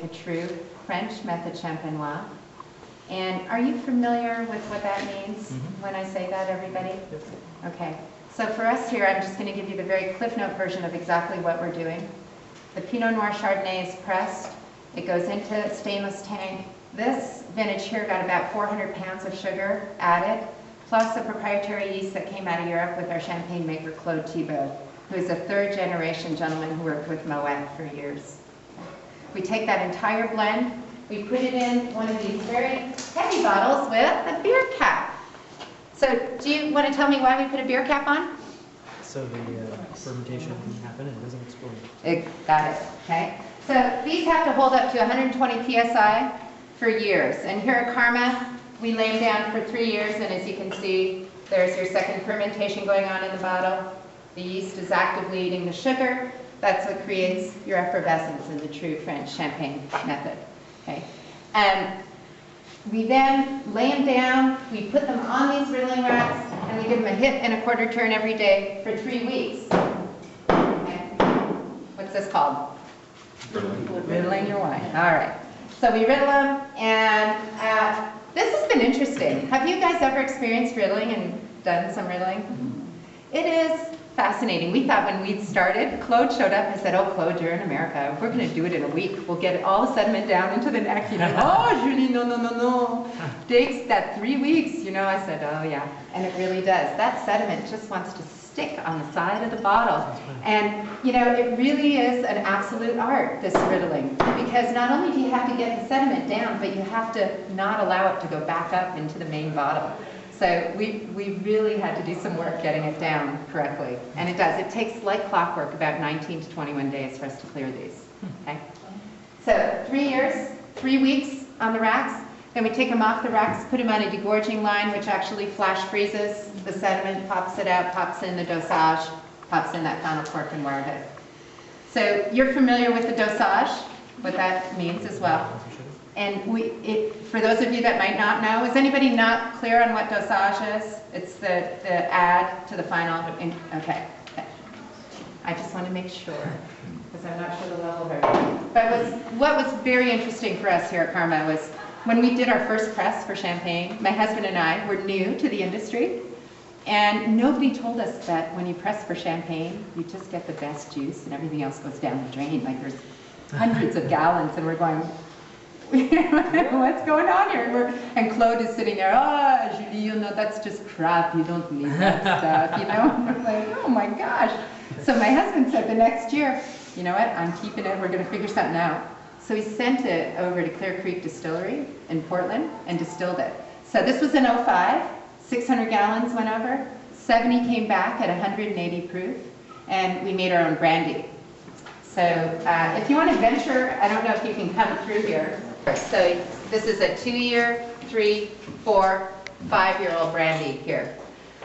a true French method champenois. And are you familiar with what that means when I say that, everybody? Okay. So for us here, I'm just going to give you the very Cliff Note version of exactly what we're doing. The Pinot Noir Chardonnay is pressed. It goes into a stainless tank. This vintage here got about 400 pounds of sugar added, plus a proprietary yeast that came out of Europe with our champagne maker, Claude Thibault, who is a third-generation gentleman who worked with Moet for years. We take that entire blend, we put it in one of these very heavy bottles with a beer cap. So do you want to tell me why we put a beer cap on? So the fermentation can happen and it doesn't explode. Got it, okay. So these have to hold up to 120 psi for years. And here at Karma, we lay them down for 3 years, and as you can see, there's your second fermentation going on in the bottle. The yeast is actively eating the sugar. That's what creates your effervescence in the true French champagne method. Okay. We then lay them down, we put them on these riddling racks, and we give them a hit and a quarter turn every day for 3 weeks. Okay. What's this called? Riddling your wine. All right. So we riddle them, and this has been interesting. Have you guys ever experienced riddling and done some riddling? It is fascinating. We thought when we'd started, Claude showed up and said, "Oh, Claude, you're in America. We're going to do it in a week. We'll get all the sediment down into the neck." You know, "Oh, Julie, no. Takes that 3 weeks." You know, I said, "Oh, yeah." And it really does. That sediment just wants to stick on the side of the bottle. And, you know, it really is an absolute art, this riddling. Because not only do you have to get the sediment down, but you have to not allow it to go back up into the main bottle. So we really had to do some work getting it down correctly. And it does. It takes, like clockwork, about 19 to 21 days for us to clear these. Okay? So 3 years, 3 weeks on the racks. Then we take them off the racks, put them on a degorging line, which actually flash freezes the sediment, pops it out, pops in the dosage, pops in that final cork and wire head. So you're familiar with the dosage, what that means as well. And for those of you that might not know, is anybody not clear on what dosage is? It's the add to the final. Okay. I just want to make sure, because I'm not sure the level of everything. But what was very interesting for us here at Karma was when we did our first press for champagne, my husband and I were new to the industry, and nobody told us that when you press for champagne, you just get the best juice and everything else goes down the drain. Like there's hundreds of gallons, and we're going, what's going on here? And Claude is sitting there, "Oh, Julie, you know, that's just crap. You don't need that stuff," you know? And we're like, oh my gosh. So my husband said the next year, "You know what, I'm keeping it. We're going to figure something out." So he sent it over to Clear Creek Distillery in Portland and distilled it. So this was in 05. 600 gallons went over. 70 came back at 180 proof. And we made our own brandy. So if you want to venture, I don't know if you can come through here. So this is a 2-year, 3, 4, 5-year-old brandy here.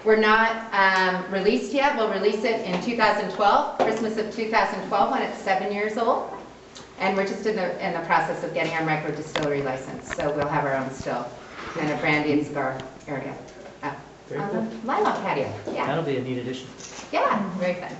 We're not released yet. We'll release it in 2012, Christmas of 2012, when it's 7 years old. And we're just in the process of getting our micro distillery license. So we'll have our own still in a brandy and cigar area. Very On cool. the Lima patio. Yeah. That'll be a neat addition. Yeah, very fun.